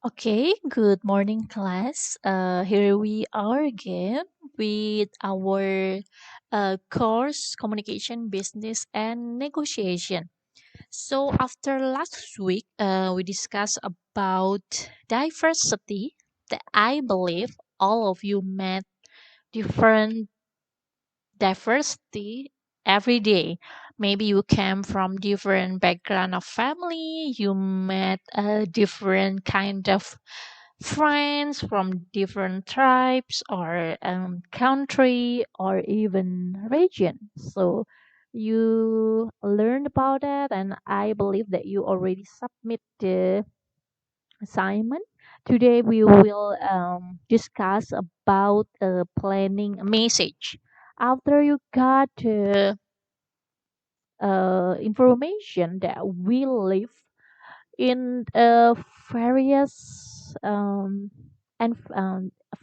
Okay, good morning, class. Here we are again with our course Communication, Business, and Negotiation. So, after last week, we discussed about diversity that I believe all of you met different diversity every day. Maybe you came from different background of family, you met a different kind of friends from different tribes or country or even region. So you learned about that, and I believe that you already submit the assignment. Today we will discuss about planning a message. After you got information that we live in various and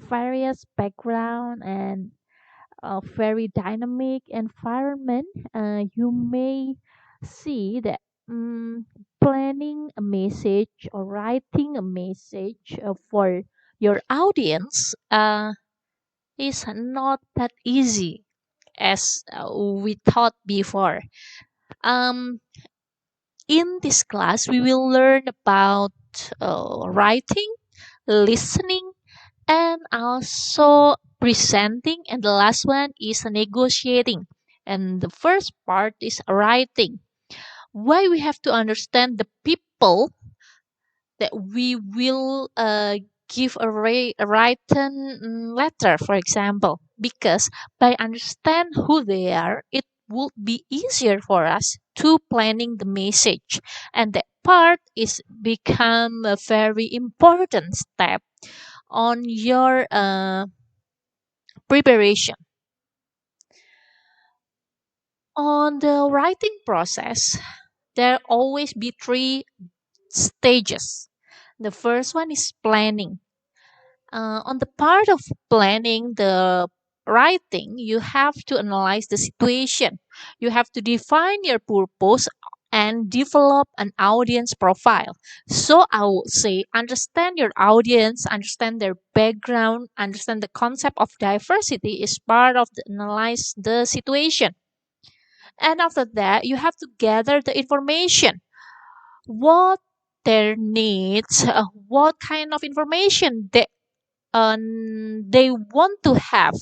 various background and a very dynamic environment, you may see that planning a message or writing a message for your audience is not that easy as we thought before. Um, in this class, we will learn about writing, listening, and also presenting. And the last one is negotiating. And the first part is writing. Why we have to understand the people that we will give a written letter, for example, because by understand who they are, it would be easier for us to planning the message, and that part is become a very important step on your preparation. On the writing process, there always be three stages. The first one is planning. On the part of planning the writing, you have to analyze the situation. You have to define your purpose and develop an audience profile. So I would say understand your audience, understand their background, understand the concept of diversity is part of the analyze the situation. And after that, you have to gather the information. What their needs, what kind of information they want to have,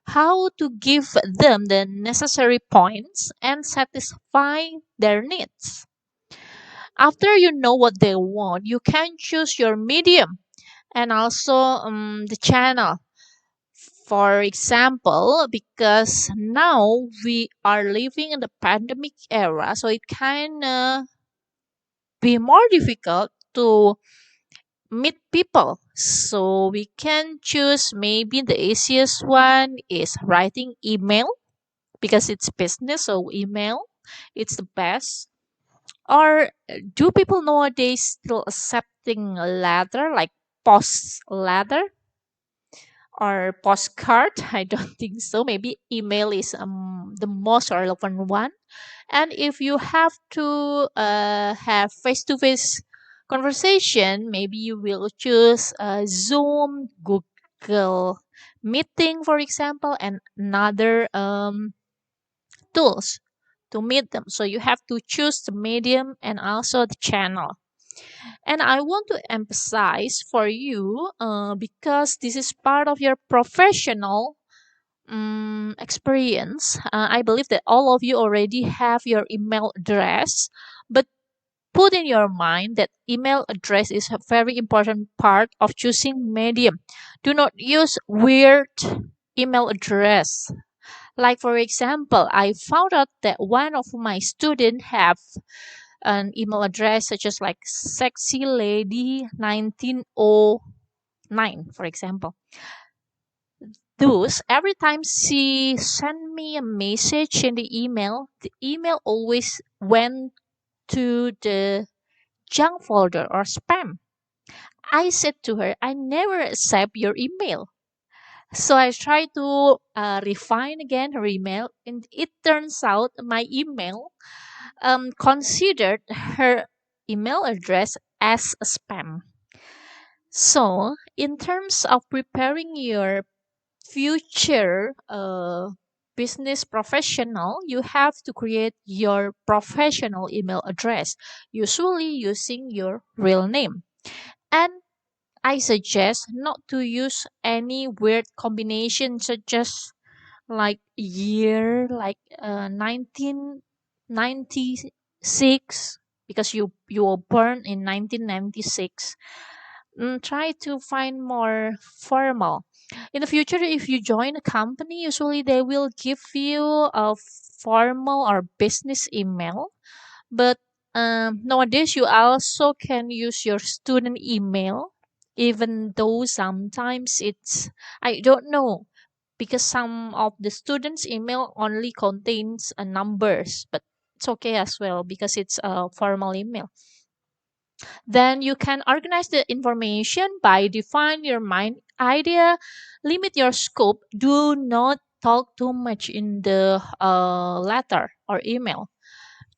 how to give them the necessary points and satisfy their needs. After you know what they want, you can choose your medium and also the channel. For example, because now we are living in the pandemic era, so it kind of be more difficult to meet people. So we can choose maybe the easiest one is writing email because it's business, so email it's the best. Or do people nowadays still accepting a letter like post letter or postcard? I don't think so. Maybe email is the most relevant one. And if you have to have face-to-face conversation, maybe you will choose Zoom, Google Meeting, for example, and another tools to meet them. So you have to choose the medium and also the channel. And I want to emphasize for you because this is part of your professional experience. I believe that all of you already have your email address, but put in your mind that email address is a very important part of choosing medium. Do not use weird email address. Like for example, I found out that one of my students have an email address such as like sexy lady 1909, for example. Thus, every time she sent me a message in the email always went to the junk folder or spam. I said to her, I never accept your email. So I tried to refine again her email, and it turns out my email considered her email address as a spam. So, in terms of preparing your future business professional, you have to create your professional email address, usually using your real name. And I suggest not to use any weird combination such as like year like 1996 because you were born in 1996. Try to find more formal. In the future, if you join a company, usually they will give you a formal or business email. But nowadays, you also can use your student email, even though sometimes it's, I don't know, because some of the students' email only contains numbers, but it's okay as well because it's a formal email. Then you can organize the information by define your main idea, limit your scope, do not talk too much in the letter or email.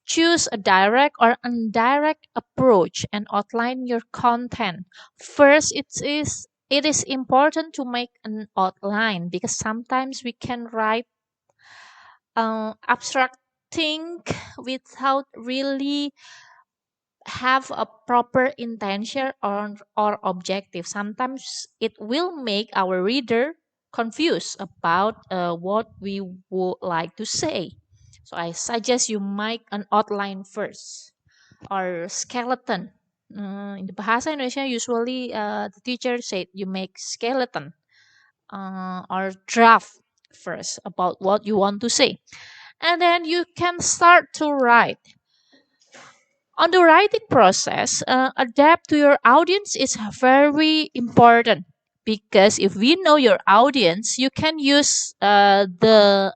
Choose a direct or indirect approach and outline your content. First, it is important to make an outline because sometimes we can write abstract thing without really have a proper intention or objective. Sometimes it will make our reader confused about what we would like to say. So I suggest you make an outline first or skeleton. In the Bahasa Indonesia, usually the teacher said you make skeleton or draft first about what you want to say. And then you can start to write. On the writing process, adapt to your audience is very important because if we know your audience, you can use the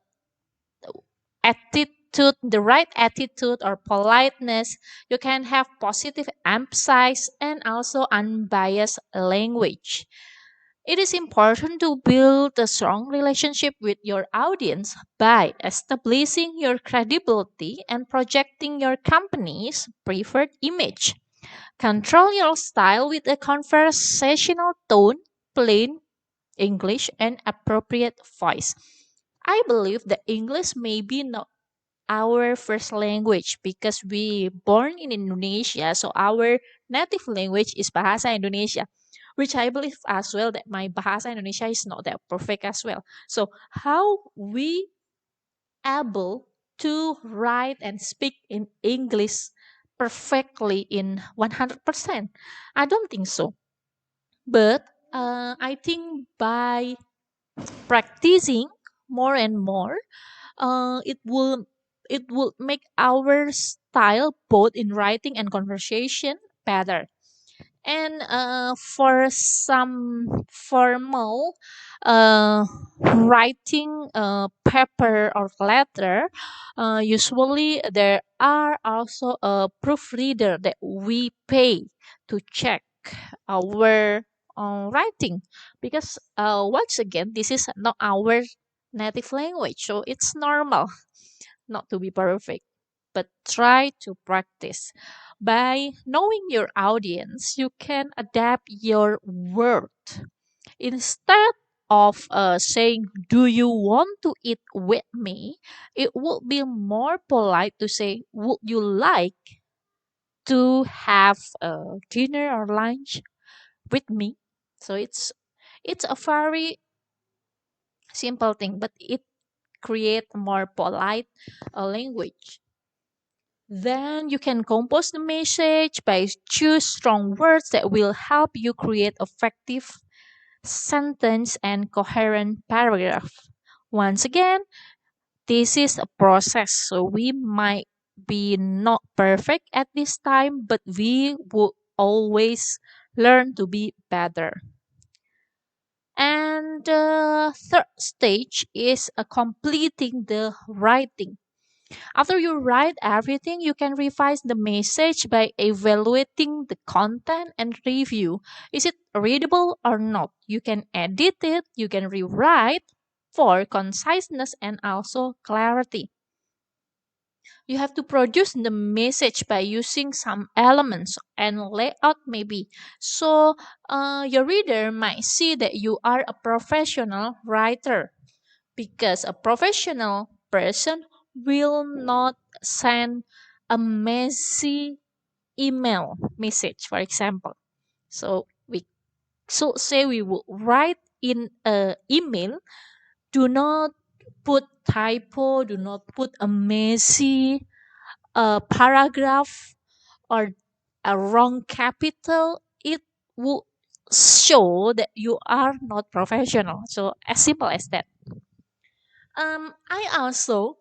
right attitude or politeness. You can have positive emphasis and also unbiased language. It is important to build a strong relationship with your audience by establishing your credibility and projecting your company's preferred image. Control your style with a conversational tone, plain English, and appropriate voice. I believe that English may be not our first language because we born in Indonesia, so our native language is Bahasa Indonesia, which I believe as well that my Bahasa Indonesia is not that perfect as well. So how we able to write and speak in English perfectly in 100%? I don't think so. But I think by practicing more and more, it will make our style both in writing and conversation better. And for some formal writing paper or letter, usually there are also a proofreader that we pay to check our writing because once again this is not our native language, so it's normal not to be perfect, but try to practice. By knowing your audience, you can adapt your word. Instead of saying, "Do you want to eat with me?" it would be more polite to say, "Would you like to have dinner or lunch with me?" So it's a very simple thing, but it create more polite language. Then you can compose the message by choose strong words that will help you create effective sentence and coherent paragraph. Once again, this is a process, so we might be not perfect at this time, but we will always learn to be better. And the third stage is completing the writing. After you write everything, you can revise the message by evaluating the content and review. Is it readable or not? You can edit it, you can rewrite for conciseness and also clarity. You have to produce the message by using some elements and layout maybe. So your reader might see that you are a professional writer, because a professional person will not send a messy email message, for example. So we so say we will write in a email, do not put typo, do not put a messy paragraph or a wrong capital. It will show that you are not professional. So as simple as that. I also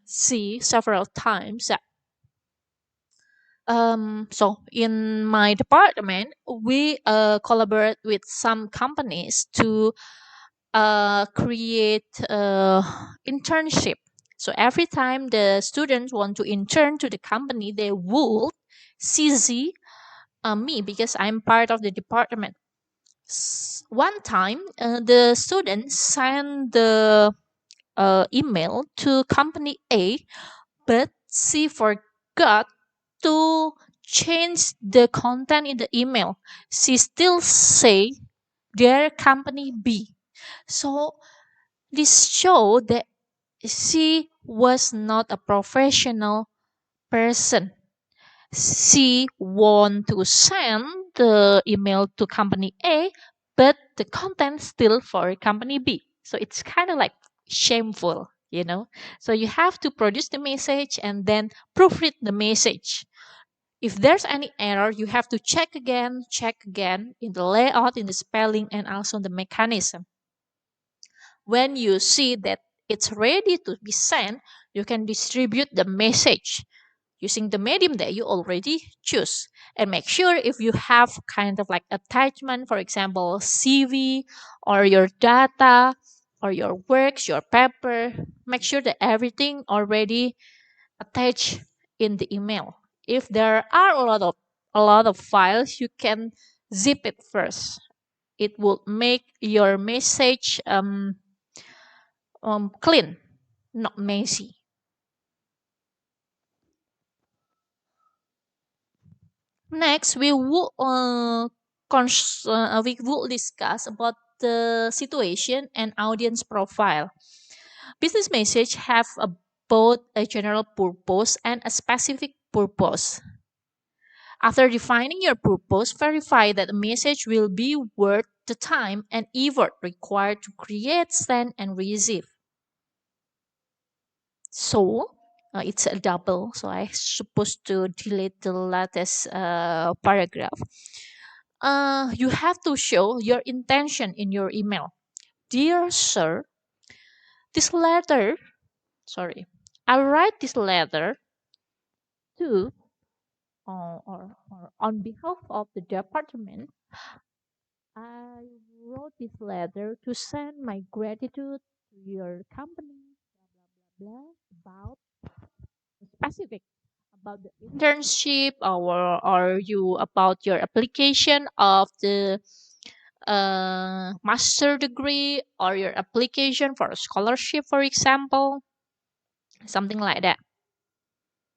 see several times that so in my department we collaborate with some companies to create internship. So every time the students want to intern to the company, they would CC me because I'm part of the department. One time, the students sent the email to company A, but she forgot to change the content in the email. She still say their company B. So this show that she was not a professional person. She want to send the email to company A, but the content still for company B. So it's kind of like shameful. So you have to produce the message and then proofread the message. If there's any error, you have to check again in the layout, in the spelling, and also the mechanism. When you see that it's ready to be sent, you can distribute the message using the medium that you already choose. And make sure if you have kind of like attachment, for example, CV or your data or your works, your paper, make sure that everything already attached in the email. If there are a lot of files, you can zip it first. It will make your message clean, not messy. Next, we will discuss about the situation and audience profile. Business message have both a general purpose and a specific purpose. After defining your purpose, verify that the message will be worth the time and effort required to create, send, and receive. So it's a double. So I supposed to delete the latest paragraph. You have to show your intention in your email. Dear sir, this letter, sorry, I write this letter to or on behalf of the department. I wrote this letter to send my gratitude to your company, blah blah blah, about specific about the internship, or you about your application of the master degree, or your application for a scholarship, for example, something like that.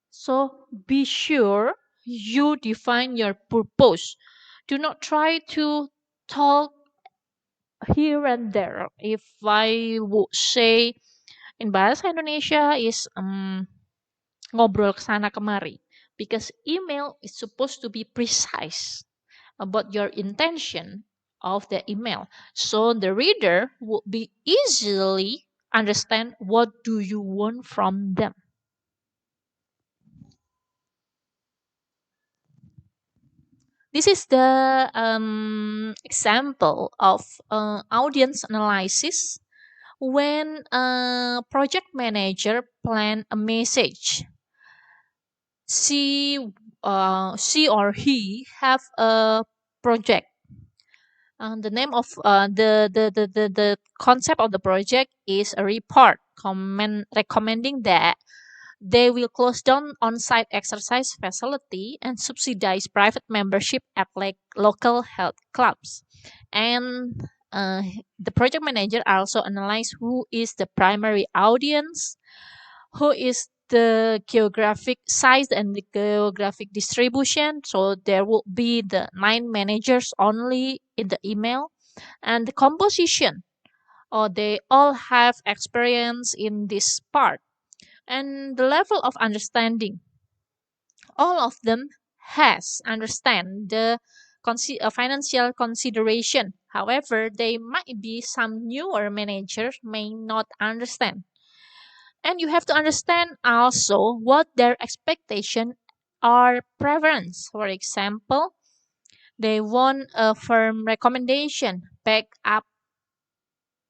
So be sure you define your purpose. Do not try to talk here and there. If I would say in bahasa Indonesia is ngobrol ke sana kemari, because email is supposed to be precise about your intention of the email, so the reader will be easily understand what do you want from them. This is the example of audience analysis when a project manager plan a message. She or he have a project. The name of the concept of the project is a report recommending that they will close down on-site exercise facility and subsidize private membership at like local health clubs. And the project manager also analyze who is the primary audience, who is the geographic size and the geographic distribution. So there will be the 9 managers only in the email, and the composition. Or they all have experience in this part, and the level of understanding. All of them has understand the financial consideration. However, they might be some newer managers may not understand. And you have to understand also what their expectation or preference. For example, they want a firm recommendation backed up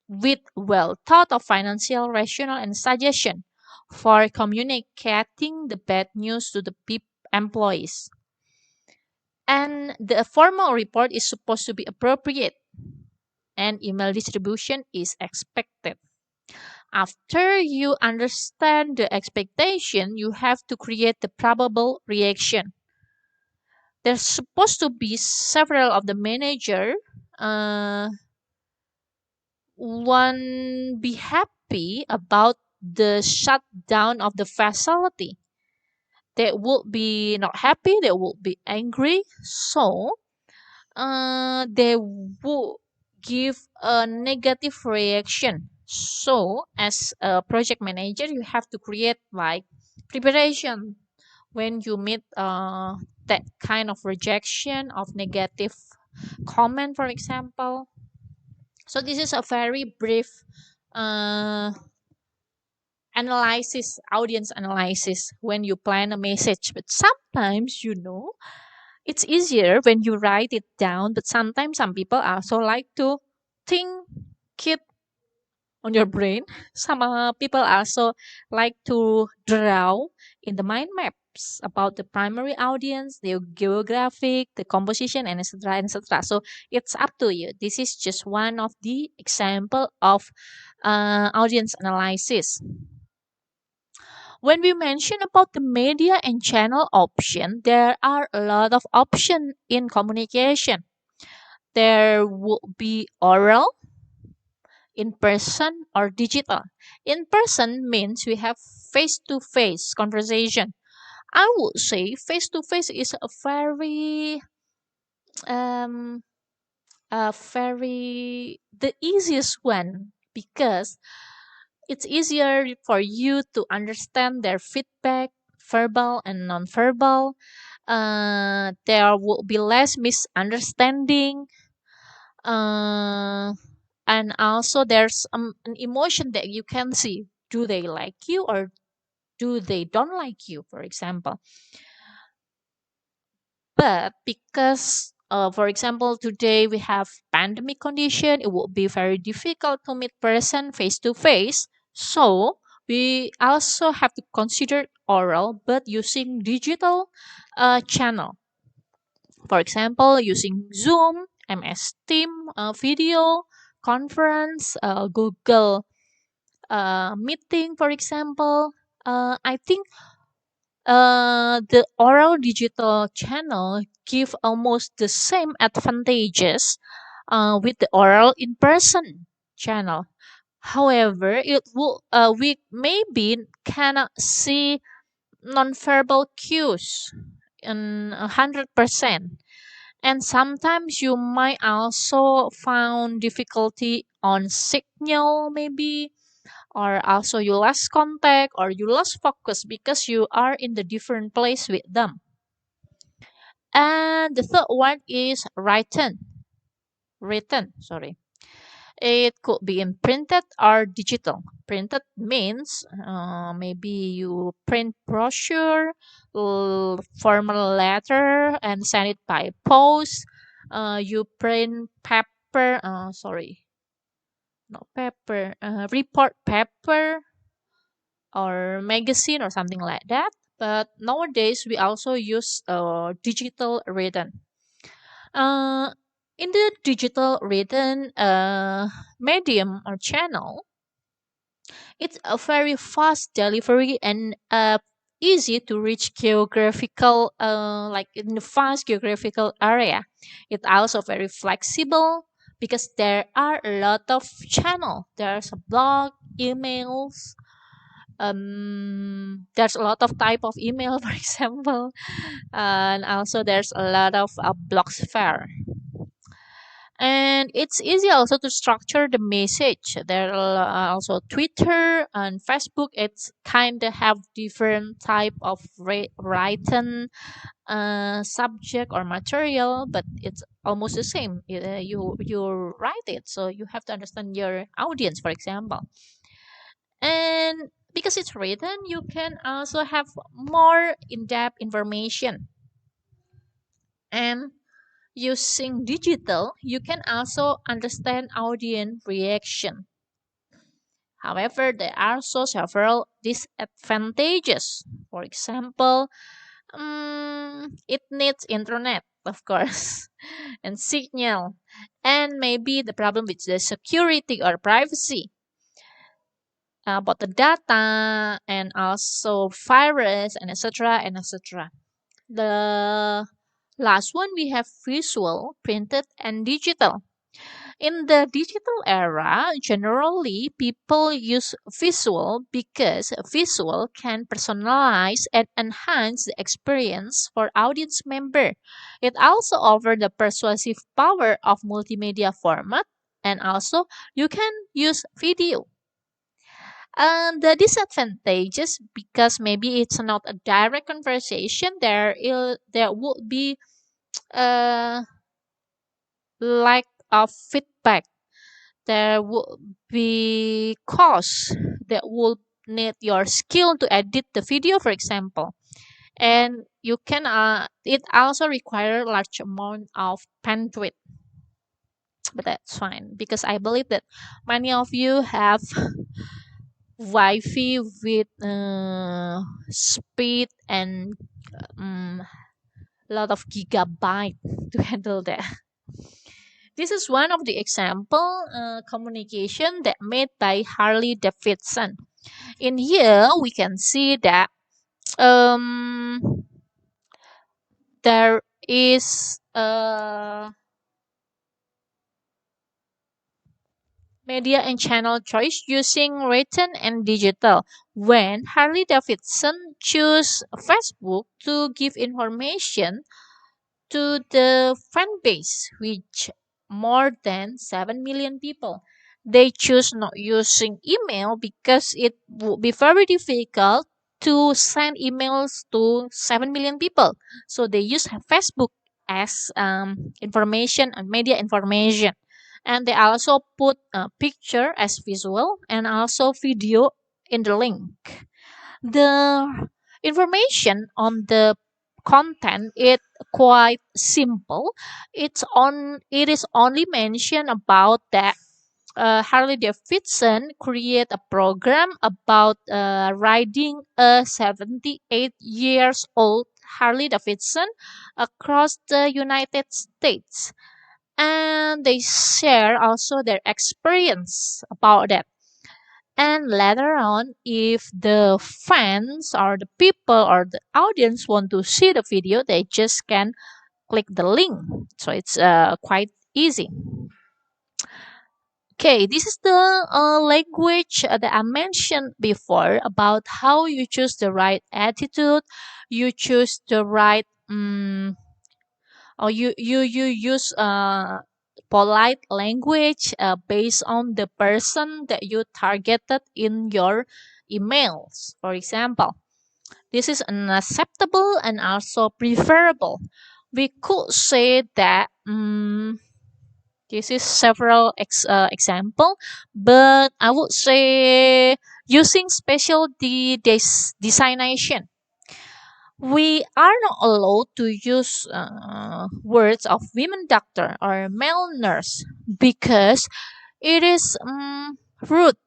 with well thought of financial rationale and suggestion for communicating the bad news to the employees. And the formal report is supposed to be appropriate, and email distribution is expected. After you understand the expectation, you have to create the probable reaction. There's supposed to be several of the manager. One be happy about the shutdown of the facility. They will be not happy. They will be angry. So they will give a negative reaction. So as a project manager, you have to create like preparation when you meet that kind of rejection of negative comment, for example. So this is a very brief uh, analysis, audience analysis when you plan a message. But sometimes, it's easier when you write it down. But sometimes some people also like to think it on your brain. Some people also like to draw in the mind maps about the primary audience, the geographic, the composition, and etc. etc. So it's up to you. This is just one of the example of audience analysis. When we mention about the media and channel option, there are a lot of options in communication. There will be oral, in person, or digital. In person means we have face to face conversation. I would say face to face is um a very the easiest one, because it's easier for you to understand their feedback, verbal and non-verbal. There will be less misunderstanding. Uh, and also there's an emotion that you can see. Do they like you or do they don't like you, for example? But because for example today we have pandemic condition, it will be very difficult to meet person face to face. So we also have to consider oral but using digital channel. For example, using Zoom, MS Team, video conference, Google meeting, for example. I think the oral digital channel give almost the same advantages with the oral in-person channel. However, it will we maybe cannot see nonverbal cues in 100%. And sometimes you might also found difficulty on signal maybe, or also you lost contact or you lost focus because you are in the different place with them. And the third one is written, sorry. It could be in printed or digital. Printed means maybe you print brochure, formal letter, and send it by post. You print paper, sorry, not paper, report paper or magazine or something like that. But nowadays we also use digital written. Uh, in the digital written medium or channel, it's a very fast delivery and easy to reach geographical, like in the fast geographical area. It's also very flexible because there are a lot of channel. There's a blog, emails, There's a lot of type of email, for example, and also there's a lot of blogosphere. And it's easy also to structure the message. There are also Twitter and Facebook. It's kind of have different type of written subject or material, but it's almost the same. You write it, so you have to understand your audience, for example. And because it's written, you can also have more in-depth information. And using digital, you can also understand audience reaction. However, there are also several disadvantages. For example, it needs internet, of course, and signal, and maybe the problem with the security or privacy about the data, and also virus, and etc. and etc. The last one, we have visual, printed, and digital. In the digital era, generally people use visual because visual can personalize and enhance the experience for audience member. It also offers the persuasive power of multimedia format, and also you can use video. And the disadvantages, because maybe it's not a direct conversation, there would be a lack of feedback. There will be costs that will need your skill to edit the video, for example. And you can it also require large amount of bandwidth, but that's fine because I believe that many of you have Wi-Fi with speed and lot of gigabyte to handle that. This is one of the example communication that made by Harley Davidson. In here, we can see that um, there is media and channel choice using written and digital. When Harley Davidson chose Facebook to give information to the fan base, which more than 7 million people. They choose not using email because it would be very difficult to send emails to 7 million people. So they use Facebook as information and media information. And they also put a picture as visual and also video in the link. The information on the content is quite simple. It is only mentioned about that Harley Davidson create a program about riding a 78 years old Harley Davidson across the United States, and they share also their experience about that. And later on, if the fans or the people or the audience want to see the video, they just can click the link. So it's quite easy. Okay, this is the language that I mentioned before about how you choose the right attitude, you choose the right, or you use polite language based on the person that you targeted in your emails. For example, this is unacceptable and also preferable. We could say that this is several example, but I would say using special designation. We are not allowed to use words of women doctor or male nurse because it is rude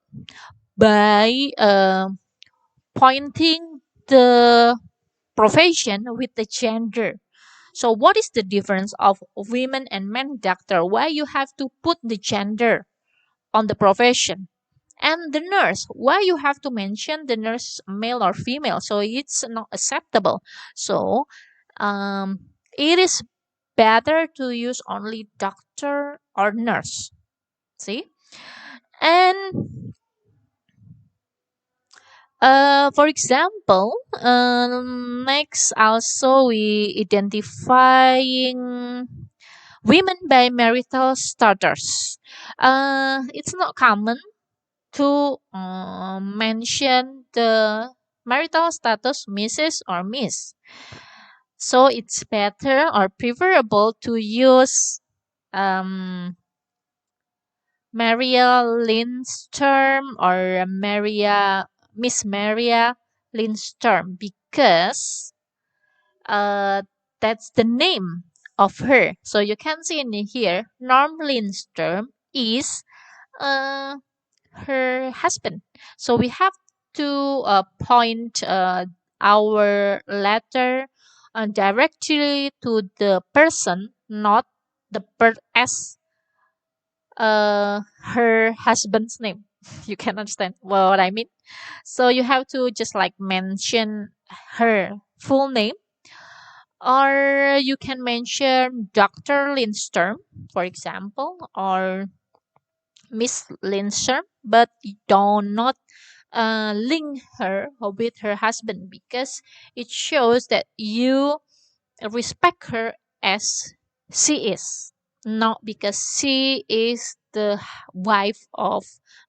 by pointing the profession with the gender. So what is the difference of women and men doctor? Why you have to put the gender on the profession? And the nurse, why you have to mention the nurse male or female? So it's not acceptable. So it is better to use only doctor or nurse. See? And For example, next also we identifying women by marital status. It's not common to mention the marital status Mrs. or Miss. So it's better or preferable to use um, Maria Lindstrom or Miss Maria Lindstrom because that's the name of her. So you can see in here, Norm Lindstrom is uh, her husband. So we have to point our letter directly to the person, not the as her husband's name. You can understand what I mean. So you have to just like mention her full name, or you can mention Dr. Lindstrom, for example, or Miss Lindstrom, but you do not link her with her husband because it shows that you respect her as she is, not because she is the wife of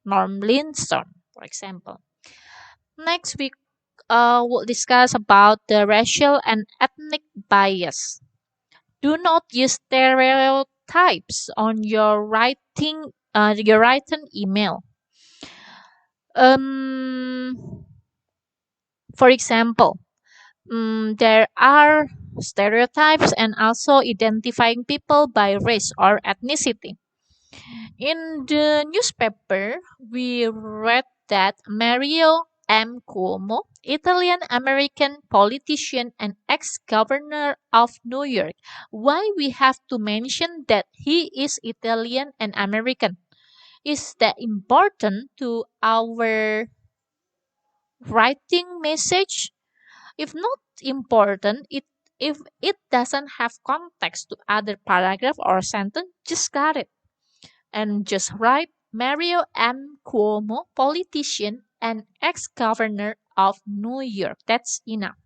Norm Lindstrom, for example. Next, we will discuss about the racial and ethnic bias. Do not use stereotypes on your written email. Um, for example, there are stereotypes and also identifying people by race or ethnicity. In the newspaper, we read that Mario M. Cuomo, Italian American politician and ex governor of New York. Why we have to mention that he is Italian and American? Is that important to our writing message? If not important, if it doesn't have context to other paragraph or sentence, just cut it and just write Mario M. Cuomo, politician and ex-governor of New York. That's enough.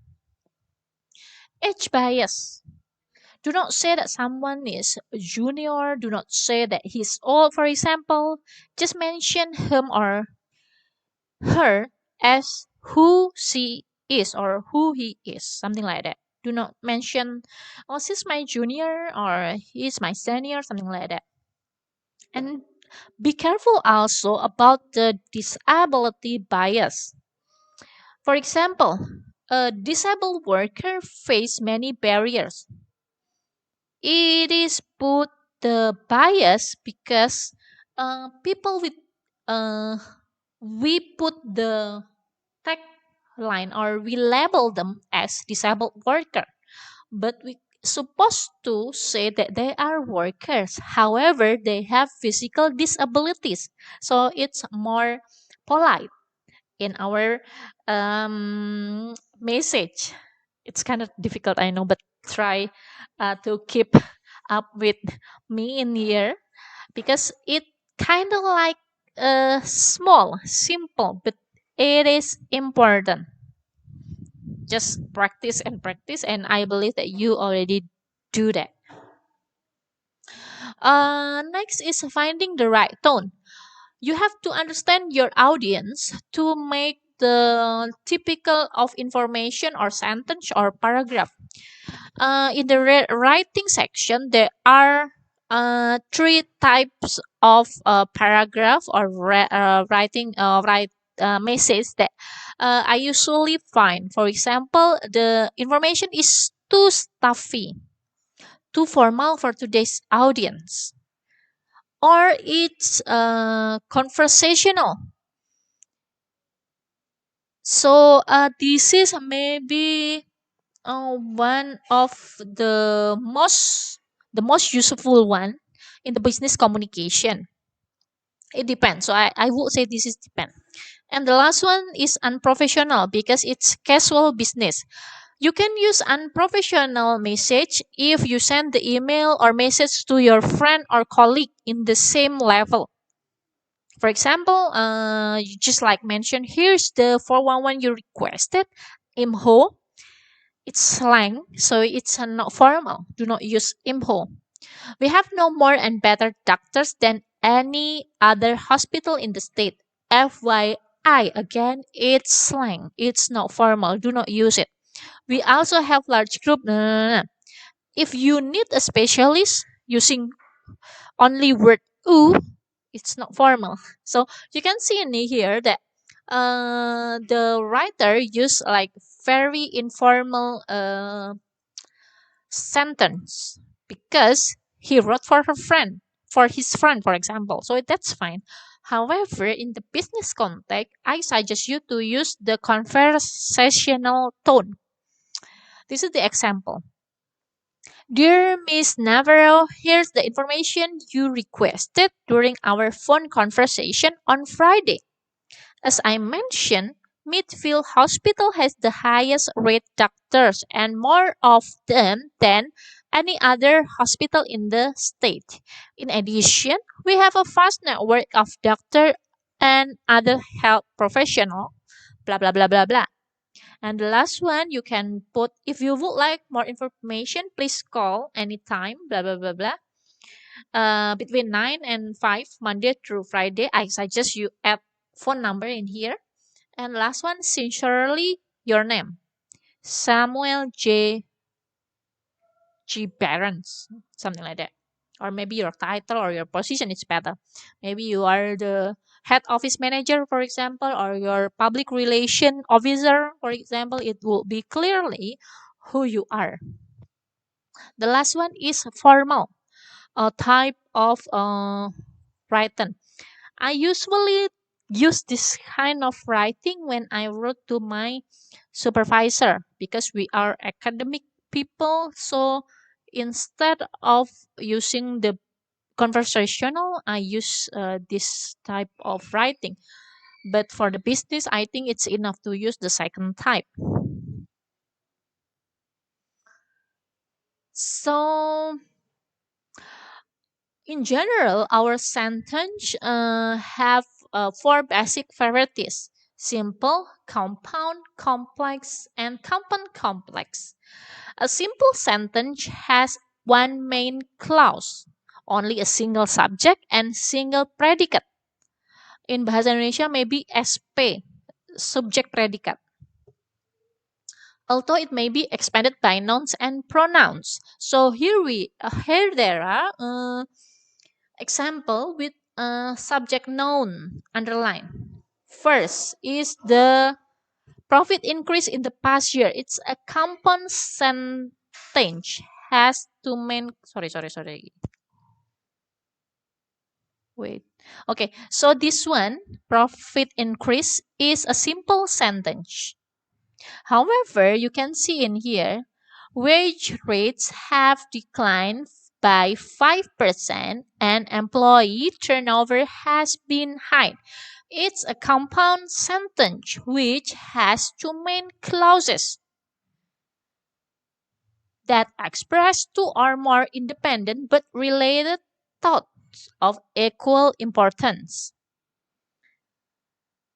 Age bias. Do not say that someone is a junior. Do not say that he's old, for example. Just mention him or her as who she is or who he is, something like that. Do not mention, oh, she's my junior or he's my senior, something like that. And be careful also about the disability bias. For example, a disabled worker face many barriers. It is put the bias because people with uh, we put the tagline or we label them as disabled worker, but we supposed to say that they are workers, however they have physical disabilities, so it's more polite in our message. It's kind of difficult, I know, but try to keep up with me in here because it kind of like small, simple, but it is important. Just practice and practice, and I believe that you already do that. Next is finding the right tone. You have to understand your audience to make the typical of information or sentence or paragraph. In the writing section, there are three types of paragraph or writing message that I usually find. For example, the information is too stuffy, too formal for today's audience, or it's conversational. So this is maybe one of the most useful one in the business communication. It depends. So I would say this is depend. And the last one is unprofessional because it's casual business. You can use unprofessional message if you send the email or message to your friend or colleague in the same level. For example, you just like mentioned, here's the 411 you requested. Imho, it's slang, so it's not formal. Do not use imho. We have no more and better doctors than any other hospital in the state. FYI, again, it's slang. It's not formal. Do not use it. We also have large group. No, no, no, no. If you need a specialist using only word "oo," it's not formal. So you can see in here that the writer used like very informal sentence because he wrote for her friend, for his friend, for example. So that's fine. However, in the business context, I suggest you to use the conversational tone. This is the example. Dear Miss Navarro, here's the information you requested during our phone conversation on Friday. As I mentioned, Midfield Hospital has the highest rate doctors and more of them than any other hospital in the state. In addition, we have a vast network of doctors and other health professionals. Blah blah blah blah blah. And the last one, you can put if you would like more information, please call anytime. Blah blah blah blah. Between 9 and 5, Monday through Friday. I suggest you add phone number in here. And last one, sincerely, your name. Samuel G. Barons. Something like that. Or maybe your title or your position is better. Maybe you are the head office manager, for example, or your public relation officer, for example. It will be clearly who you are. The last one is formal, a type of written. I usually use this kind of writing when I wrote to my supervisor because we are academic people. So instead of using the conversational, I use this type of writing. But for the business, I think it's enough to use the second type. So in general, our sentence have four basic varieties: simple, compound, complex, and compound complex. A simple sentence has one main clause, only a single subject and single predicate. In Bahasa Indonesia, maybe SP, subject predicate. Although it may be expanded by nouns and pronouns. So here there are example with subject noun underline. First is the profit increase in the past year. It's a compound sentence. Has two main. Sorry. Wait. Okay. So this one, profit increase, is a simple sentence. However, you can see in here, wage rates have declined by 5% and employee turnover has been high. It's a compound sentence which has two main clauses that express two or more independent but related thoughts of equal importance.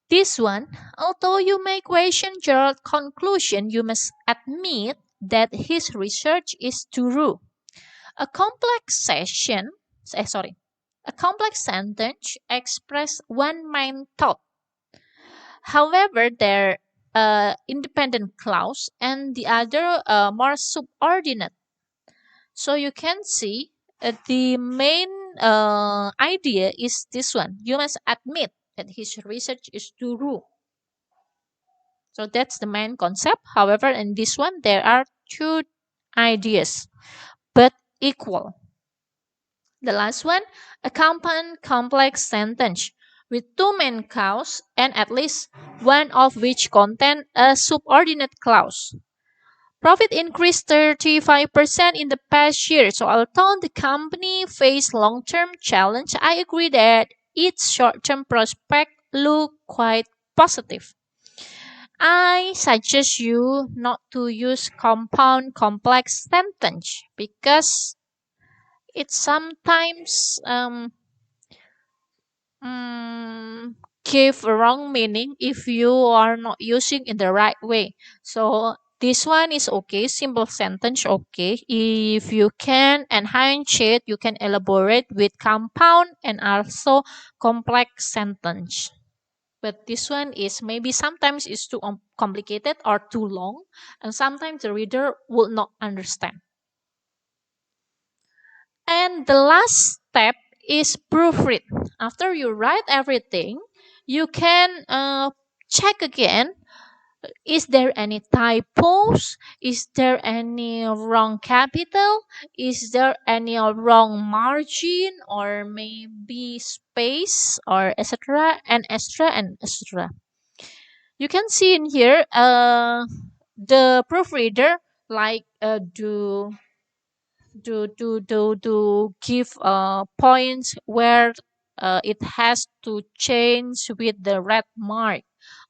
This one, although you may question Gerald's conclusion, you must admit that his research is true. A complex session, sorry, a complex sentence express one main thought. However, their independent clause and the other more subordinate. So you can see the main idea is this one. You must admit that his research is true. So that's the main concept. However, in this one, there are two ideas, but equal. The last one, a compound complex sentence with two main clauses and at least one of which contain a subordinate clause. Profit increased 35% in the past year. So although the company faced long-term challenge, I agree that its short-term prospects look quite positive. I suggest you not to use compound complex sentence because it sometimes mm, give a wrong meaning if you are not using in the right way. So this one is okay, simple sentence okay. If you can enhance it, you can elaborate with compound and also complex sentence. But this one is maybe sometimes it's too complicated or too long, and sometimes the reader will not understand. And the last step is proofread. After you write everything, you can check again, is there any typos? Is there any wrong capital? Is there any wrong margin or maybe space or etc. and extra and etc. You can see in here the proofreader like do give points where it has to change with the red mark.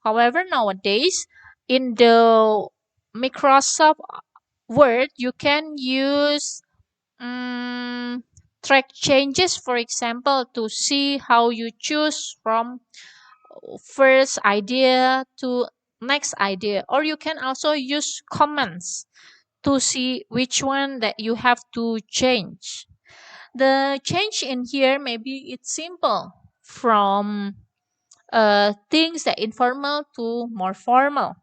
However, nowadays in the Microsoft Word, you can use track changes, for example, to see how you choose from first idea to next idea, or you can also use comments to see which one that you have to change. The change in here maybe it's simple from things that informal to more formal.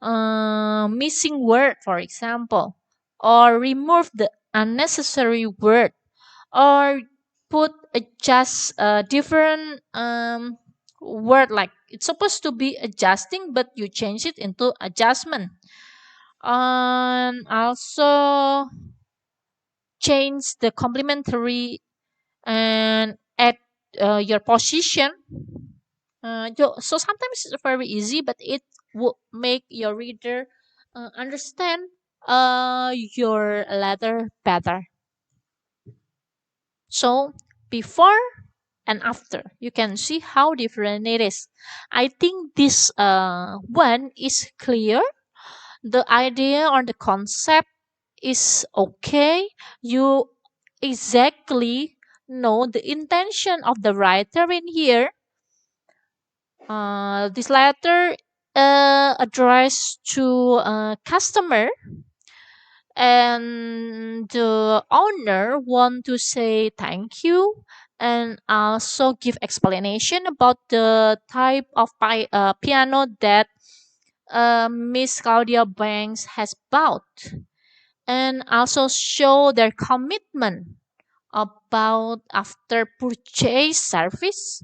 Missing word, for example, or remove the unnecessary word, or put a just a different word like it's supposed to be adjusting, but you change it into adjustment. And also change the complementary and add your position. So sometimes it's very easy, but it will make your reader understand your letter better. So before and after, you can see how different it is. I think this one is clear. The idea or the concept is okay. You exactly know the intention of the writer in here. This letter addressed to a customer, and the owner want to say thank you and also give explanation about the type of piano that Miss Claudia Banks has bought, and also show their commitment about after purchase service,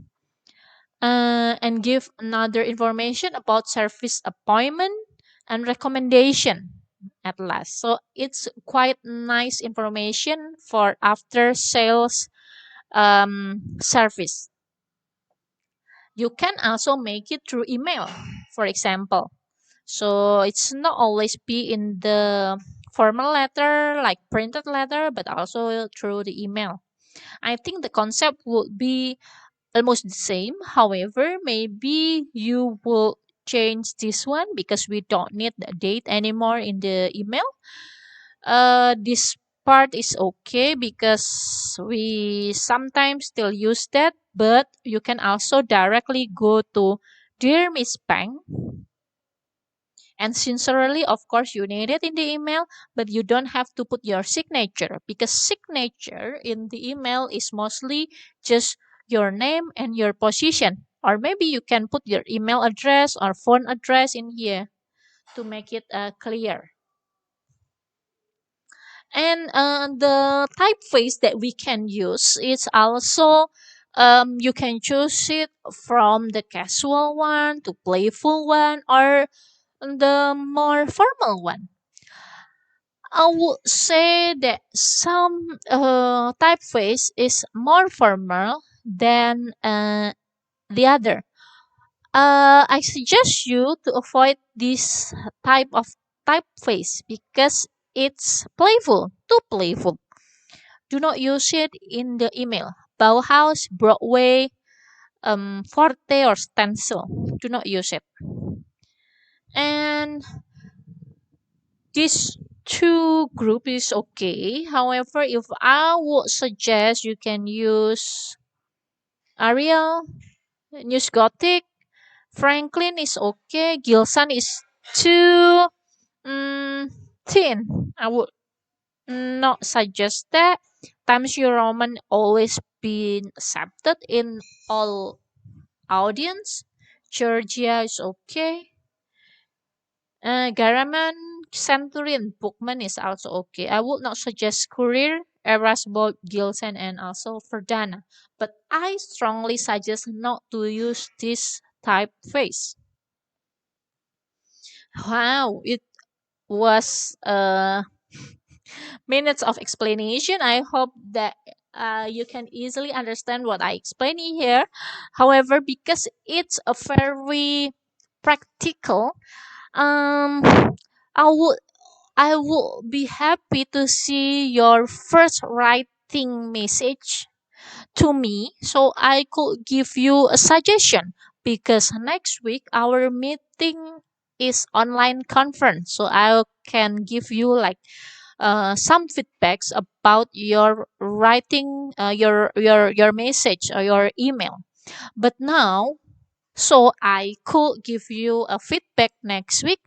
and give another information about service appointment and recommendation at last. So it's quite nice information for after sales service. You can also make it through email, for example. So it's not always be in the formal letter like printed letter, but also through the email. I think the concept would be almost the same. However, maybe you will change this one because we don't need the date anymore in the email. This part is okay because we sometimes still use that, but you can also directly go to Dear Miss Pang, and sincerely, of course, you need it in the email, but you don't have to put your signature because signature in the email is mostly just your name and your position. Or maybe you can put your email address or phone address in here to make it clear. And the typeface that we can use is also you can choose it from the casual one to playful one or the more formal one. I would say that some typeface is more formal than the other. I suggest you to avoid this type of typeface because it's playful, too playful. Do not use it in the email. Bauhaus, Broadway, Forte, or Stencil. Do not use it. And this two group is okay. However, if I would suggest you can use Ariel, News Gothic, Franklin is okay. Gilson is too thin. I would not suggest that. Times New Roman always been accepted in all audience. Georgia is okay. Garaman, Centurion, Bookman is also okay. I would not suggest Courier, Erasmus, Gilson, and also Verdana. But I strongly suggest not to use this typeface. Wow, it was minutes of explanation. I hope that you can easily understand what I explain here. However, because it's a very practical, um, I would I would be happy to see your first writing message to me so I could give you a suggestion because next week our meeting is online conference so I can give you like some feedbacks about your writing your message or your email but now so I could give you a feedback next week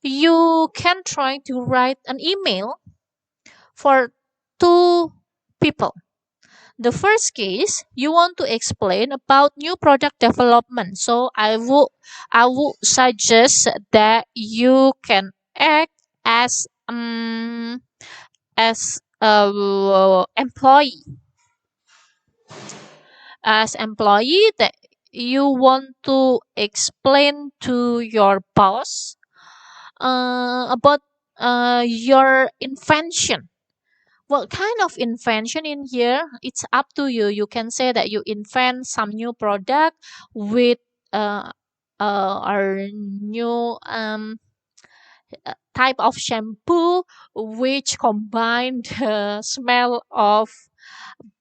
you can try to write an email for two people. The first case, you want to explain about new product development. So I would suggest that you can act as a employee that you want to explain to your boss about your invention. What kind of invention in here? It's up to you. You can say that you invent some new product with uh, a new type of shampoo which combine the smell of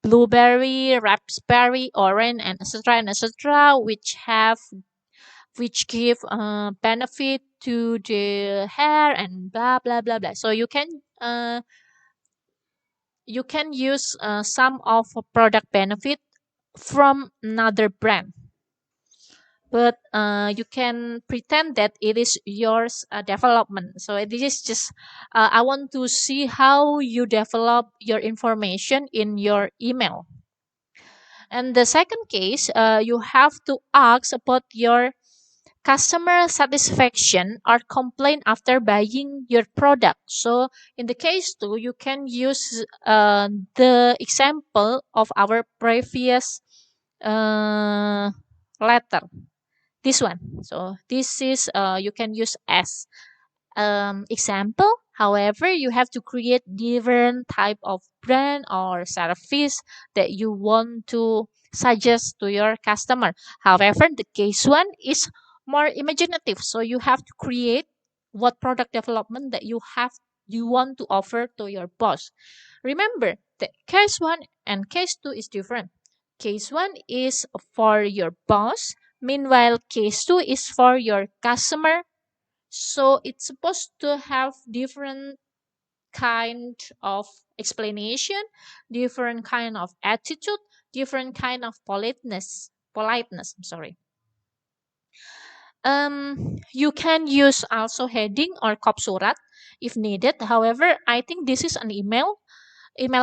blueberry, raspberry, orange, and etc. Which give benefit to the hair and blah blah blah blah. So you can use some of a product benefit from another brand but you can pretend that it is yours development so this is just I want to see how you develop your information in your email and the second case you have to ask about your customer satisfaction or complaint after buying your product. So in the case two, you can use the example of our previous uh, letter. This one. So this is you can use as example. However, you have to create different type of brand or service that you want to suggest to your customer. However, the case one is more imaginative. So you have to create what product development that you want to offer to your boss. Remember, the case one and case two is different. Case one is for your boss, meanwhile case two is for your customer so it's supposed to have different kind of explanation, different kind of attitude, different kind of politeness, I'm sorry. You can use also heading or kop surat if needed. However, I think this is an email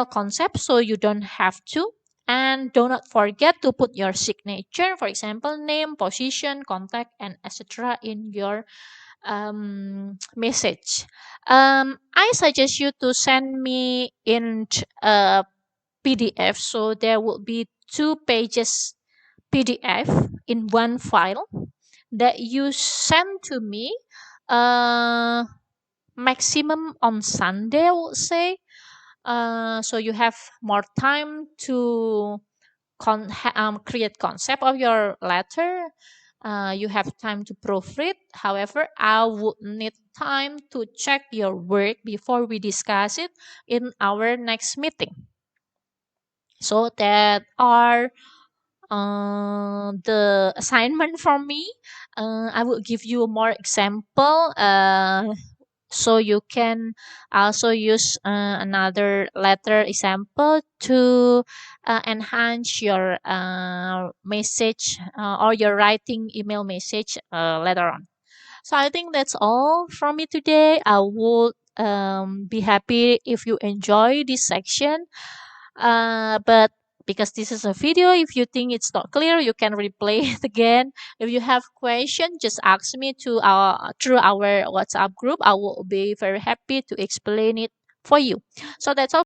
concept, so you don't have to. And do not forget to put your signature, for example, name, position, contact, and etc. in your message. I suggest you to send me in a PDF. So there will be 2 pages PDF in one file that you send to me. Uh, Maximum on Sunday, I would say. So you have more time to create concept of your letter you have time to proofread however I would need time to check your work before we discuss it in our next meeting so that are the assignment for me I will give you more example So you can also use another letter example to enhance your message or your writing email message later on. So I think that's all from me today. I would be happy if you enjoy this section. But because this is a video, if you think it's not clear, you can replay it again. If you have question, just ask me to our through our WhatsApp group. I will be very happy to explain it for you. So that's all